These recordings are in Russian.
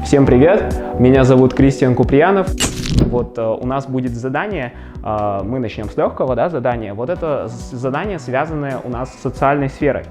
Всем привет! Меня зовут Кристиан Куприянов. Вот у нас будет задание, мы начнем с легкого задания. Вот это задание, связанное у нас с социальной сферой.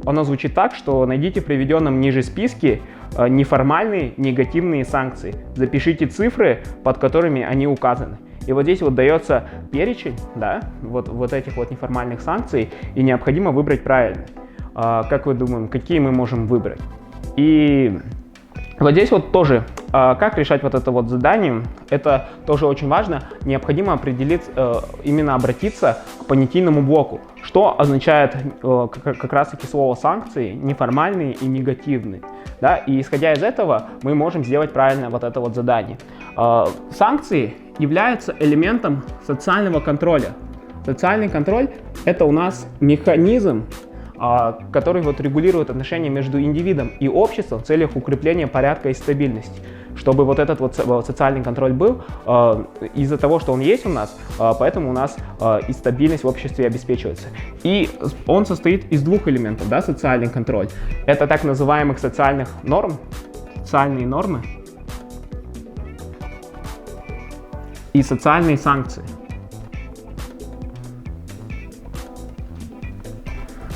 Оно звучит так, что найдите в приведенном ниже списке неформальные негативные санкции. Запишите цифры, под которыми они указаны. И вот здесь вот дается перечень, вот этих вот неформальных санкций, и необходимо выбрать правильно. Как вы думаете, какие мы можем выбрать? И вот здесь вот тоже, как решать вот это вот задание, это тоже очень важно. Необходимо определить, именно обратиться к понятийному блоку. Что означает как раз-таки слово санкции, неформальные и негативные. Да? И исходя из этого мы можем сделать правильно вот это вот задание. Санкции являются элементом социального контроля. Социальный контроль — это у нас механизм, который вот регулирует отношения между индивидом и обществом в целях укрепления порядка и стабильности. Чтобы вот этот вот социальный контроль был, из-за того, что он есть у нас, поэтому у нас и стабильность в обществе обеспечивается. И он состоит из двух элементов, социальный контроль. Это так называемых социальных норм, социальные нормы и социальные санкции.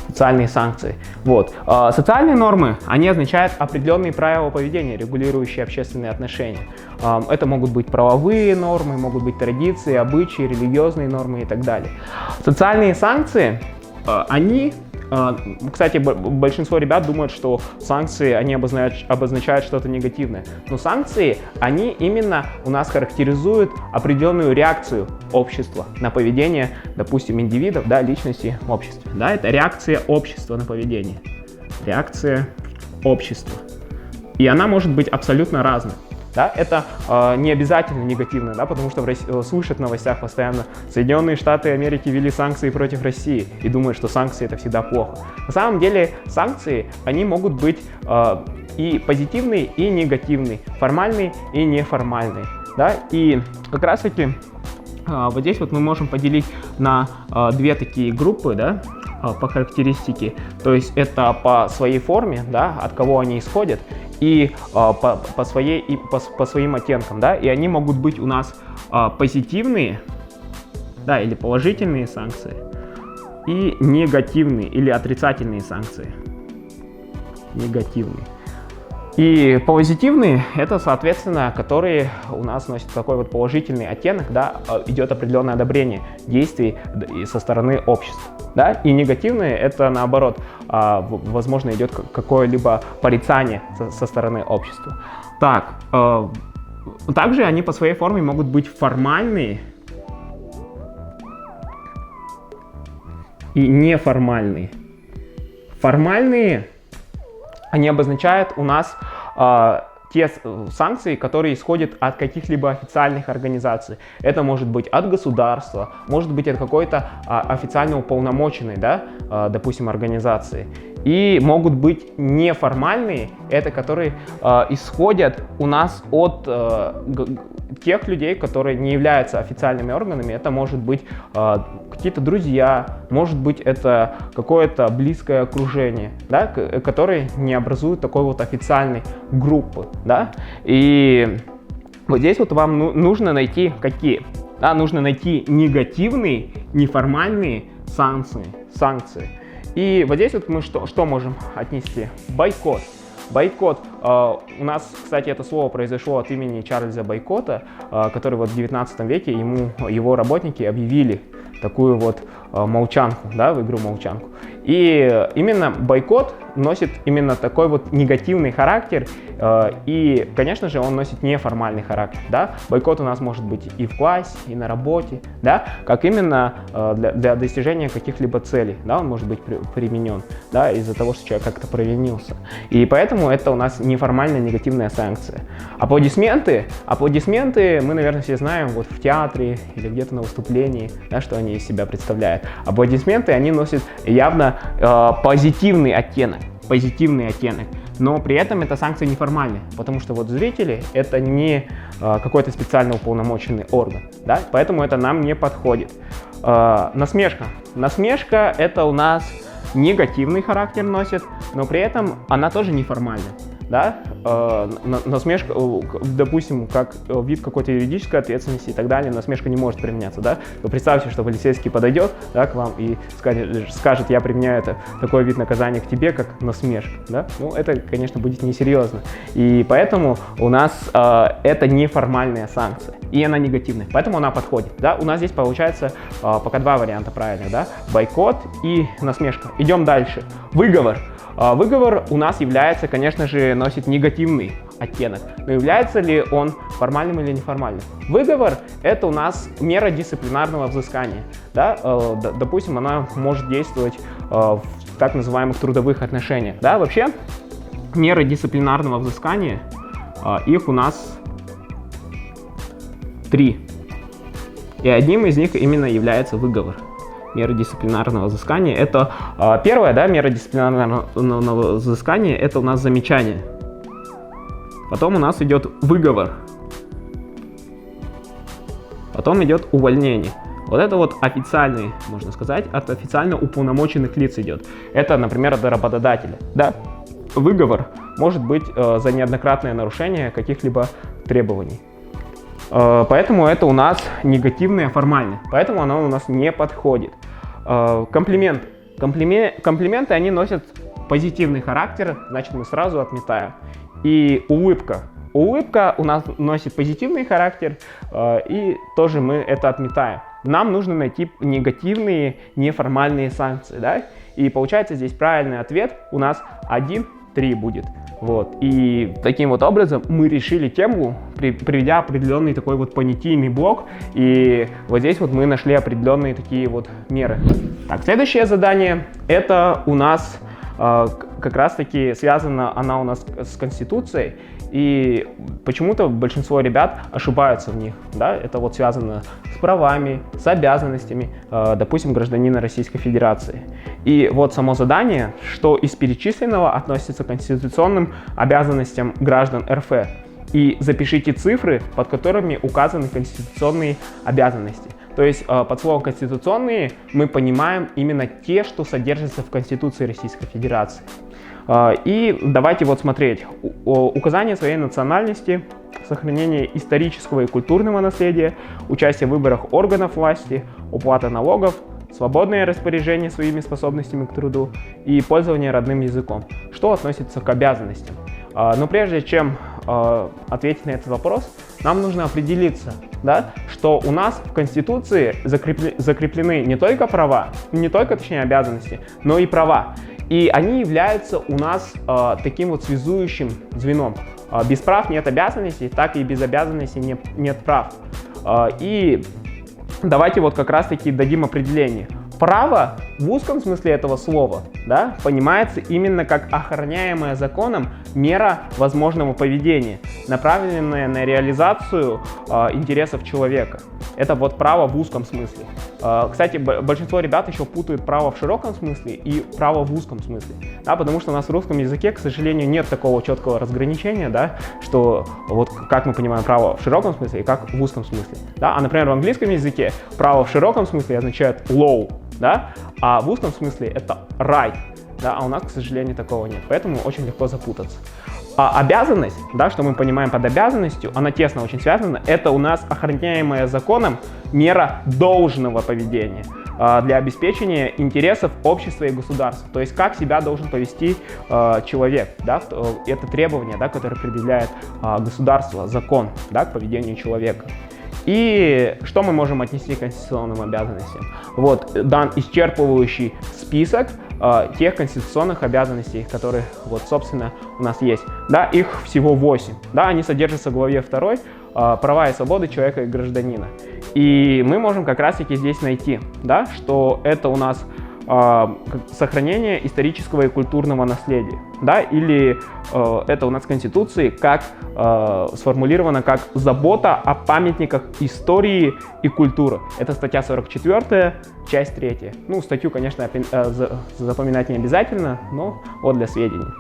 Социальные санкции. Вот. Социальные нормы, они означают определенные правила поведения, регулирующие общественные отношения. Это могут быть правовые нормы, могут быть традиции, обычаи, религиозные нормы и так далее. Социальные санкции, кстати, большинство ребят думают, что санкции, они обозначают что-то негативное. Но санкции, они именно у нас характеризуют определенную реакцию общества на поведение, допустим, индивидов, личности в обществе. Это реакция общества на поведение. Реакция общества. И она может быть абсолютно разной. Это не обязательно негативно, потому что слышат в новостях постоянно: Соединенные Штаты Америки ввели санкции против России и думают, что санкции — это всегда плохо. На самом деле санкции, они могут быть и позитивные, и негативные, формальные и неформальные. И как раз таки вот здесь вот мы можем поделить на две такие группы, по характеристике. То есть это по своей форме, от кого они исходят, и по своим оттенкам, и они могут быть у нас позитивные, или положительные санкции, и негативные или отрицательные санкции. Негативные. И позитивные — это, соответственно, которые у нас носят такой вот положительный оттенок, идет определенное одобрение действий со стороны общества. И негативные — это, наоборот, возможно, идет какое-либо порицание со стороны общества. Также они по своей форме могут быть формальные и неформальные. Формальные, они обозначают у нас те санкции, которые исходят от каких-либо официальных организаций. Это может быть от государства, может быть от какой-то официально уполномоченной, допустим, организации. И могут быть неформальные, это которые исходят у нас от тех людей, которые не являются официальными органами. Это может быть какие-то друзья, может быть это какое-то близкое окружение, которые не образуют такой вот официальной группы. И вот здесь вот вам нужно найти какие? Нужно найти негативные, неформальные санкции. И вот здесь вот мы что можем отнести? Бойкот. Бойкот. У нас, кстати, это слово произошло от имени Чарльза Бойкота, который вот в 19 веке его работники объявили такую вот молчанку, в игру молчанку. И именно бойкот носит именно такой вот негативный характер, и, конечно же, он носит неформальный характер. Бойкот у нас может быть и в классе, и на работе, как именно для достижения каких-либо целей, он может быть применен, из-за того, что человек как-то провинился. И поэтому это у нас неформальная негативная санкция. Аплодисменты мы, наверное, все знаем вот в театре или где-то на выступлении, что они из себя представляют. Аплодисменты, они носят явно позитивный оттенок, но при этом это санкции неформальные, потому что вот зрители — это не какой-то специально уполномоченный орган, поэтому это нам не подходит. Насмешка — это у нас негативный характер носит, но при этом она тоже неформальная. да, насмешка, допустим, как вид какой-то юридической ответственности и так далее, насмешка не может применяться, да. Вы представьте, что полицейский подойдет, да, к вам и скажет, я применяю такой вид наказания к тебе, как насмешка, да. Ну, это, конечно, будет несерьезно. И поэтому у нас это неформальная санкция, и она негативная, поэтому она подходит, да. У нас здесь получается пока два варианта правильных, да, бойкот и насмешка. Идем дальше. Выговор. Выговор у нас является, конечно же, носит негативный оттенок. Но является ли он формальным или неформальным? Выговор – это у нас мера дисциплинарного взыскания. Да? Допустим, она может действовать в так называемых трудовых отношениях. Да? Вообще, меры дисциплинарного взыскания, их у нас 3. И одним из них именно является выговор. Меры дисциплинарного взыскания. Это первая, да, мера дисциплинарного взыскания, это у нас замечание. Потом у нас идет выговор. Потом идет увольнение. Вот это вот официальные, можно сказать, от официально уполномоченных лиц идет. Это, например, от работодателя. Да? Выговор может быть за неоднократное нарушение каких-либо требований. Поэтому это у нас негативное формально. Поэтому оно у нас не подходит. Комплименты. Комплименты, они носят позитивный характер, значит, мы сразу отметаем. И улыбка. Улыбка у нас носит позитивный характер, и тоже мы это отметаем. Нам нужно найти негативные, неформальные санкции, да? И получается здесь правильный ответ у нас 1-3 будет. Вот. И таким вот образом мы решили тему, приведя определенный такой вот понятийный блок. И вот здесь вот мы нашли определенные такие вот меры. Так, следующее задание, это у нас как раз таки связана она у нас с Конституцией. И почему-то большинство ребят ошибаются в них, да, это вот связано с правами, с обязанностями, допустим, гражданина Российской Федерации. И вот само задание, что из перечисленного относится к конституционным обязанностям граждан РФ. И запишите цифры, под которыми указаны конституционные обязанности. То есть под словом «конституционные» мы понимаем именно те, что содержатся в Конституции Российской Федерации. И давайте вот смотреть. Указание своей национальности, сохранение исторического и культурного наследия, участие в выборах органов власти, уплата налогов, свободное распоряжение своими способностями к труду и пользование родным языком. Что относится к обязанностям? Но прежде чем ответить на этот вопрос, нам нужно определиться, да, что у нас в Конституции закреплены не только права, не только, точнее, обязанности, но и права. И они являются у нас таким вот связующим звеном. Без прав нет обязанностей, так и без обязанностей нет прав. И давайте вот как раз таки дадим определение. Право в узком смысле этого слова, да, понимается именно как охраняемая законом мера возможного поведения, направленная на реализацию интересов человека. Это вот право в узком смысле. Кстати, большинство ребят еще путают право в широком смысле и право в узком смысле, да, потому что у нас в русском языке, к сожалению, нет такого четкого разграничения, да, что вот как мы понимаем право в широком смысле и как в узком смысле. Да? А, например, в английском языке право в широком смысле означает law, да, а в узком смысле это right, да, а у нас, к сожалению, такого нет, поэтому очень легко запутаться. А обязанность, да, что мы понимаем под обязанностью, она тесно очень связана, это у нас охраняемая законом мера должного поведения для обеспечения интересов общества и государства, то есть как себя должен повести человек, да, это требование, да, которое предъявляет государство, закон, да, к поведению человека. И что мы можем отнести к конституционным обязанностям? Вот дан исчерпывающий список тех конституционных обязанностей, которые вот, собственно, у нас есть. Да, их всего 8. Да, они содержатся в главе 2 «Права и свободы человека и гражданина». И мы можем как раз-таки здесь найти, да, что это у нас сохранение исторического и культурного наследия, да, или это у нас в Конституции как сформулировано как забота о памятниках истории и культуры. Это статья 44, часть 3. Ну, статью, конечно, запоминать не обязательно, но вот для сведений.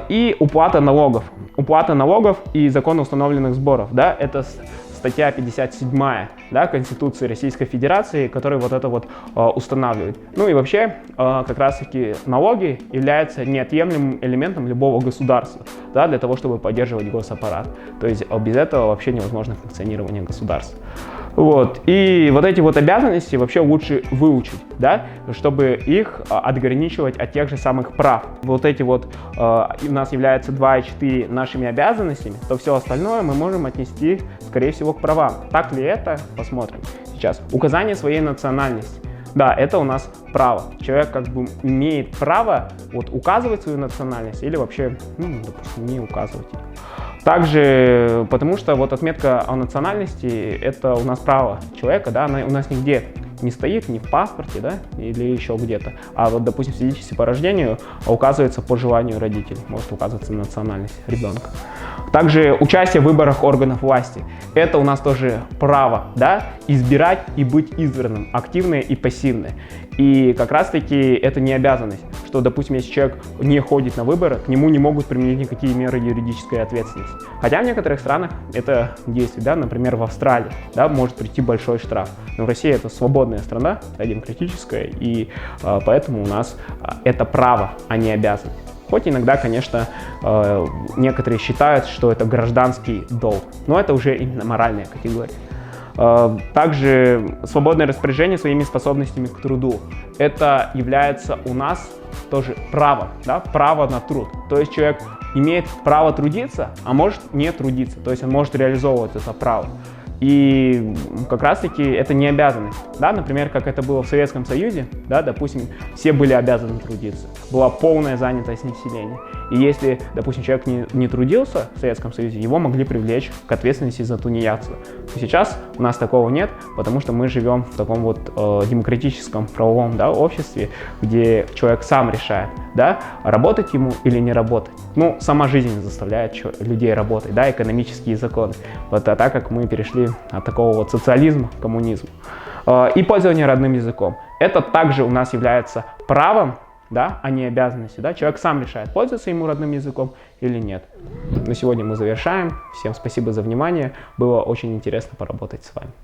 И уплата налогов. Уплата налогов и законно установленных сборов, да, это статья 57, да, Конституции Российской Федерации, которая вот это вот устанавливает. Ну и вообще, как раз-таки налоги являются неотъемлемым элементом любого государства, да, для того, чтобы поддерживать госаппарат. То есть без этого вообще невозможно функционирование государства. Вот. И вот эти вот обязанности вообще лучше выучить, да, чтобы их отграничивать от тех же самых прав. Вот эти вот у нас являются 2 и 4 нашими обязанностями, то все остальное мы можем отнести, скорее всего, к правам. Так ли это? Посмотрим сейчас. Указание своей национальности. Да, это у нас право. Человек как бы имеет право вот указывать свою национальность или вообще, ну, допустим, не указывать ее. Также, потому что вот отметка о национальности — это у нас право человека, да, она у нас нигде не стоит, ни в паспорте, да, или еще где-то. А вот, допустим, в свидетельстве по рождению указывается по желанию родителей, может указываться национальность ребенка. Также участие в выборах органов власти. Это у нас тоже право, да, избирать и быть избранным, активное и пассивное. И как раз-таки это не обязанность, что, допустим, если человек не ходит на выборы, к нему не могут применить никакие меры юридической ответственности. Хотя в некоторых странах это действует, да, например, в Австралии, да, может прийти большой штраф. Но в России это свободная страна, да, демократическая, и поэтому у нас это право, а не обязанность. Хоть иногда, конечно, некоторые считают, что это гражданский долг, но это уже именно моральная категория. Также свободное распоряжение своими способностями к труду. Это является у нас тоже правом, да, право на труд. То есть человек имеет право трудиться, а может не трудиться. То есть он может реализовывать это право. И как раз-таки это не обязанность, да, например, как это было в Советском Союзе, да, допустим, все были обязаны трудиться, была полная занятость населения. И если, допустим, человек не трудился в Советском Союзе, его могли привлечь к ответственности за тунеядство. Сейчас у нас такого нет, потому что мы живем в таком вот демократическом правовом, да, обществе, где человек сам решает, да, работать ему или не работать. Ну, сама жизнь заставляет людей работать, да, экономические законы. Вот, а так как мы перешли от такого вот социализма к коммунизму. И пользование родным языком. Это также у нас является правом, да, а не обязанностью. Да? Человек сам решает, пользоваться ему родным языком или нет. На сегодня мы завершаем. Всем спасибо за внимание. Было очень интересно поработать с вами.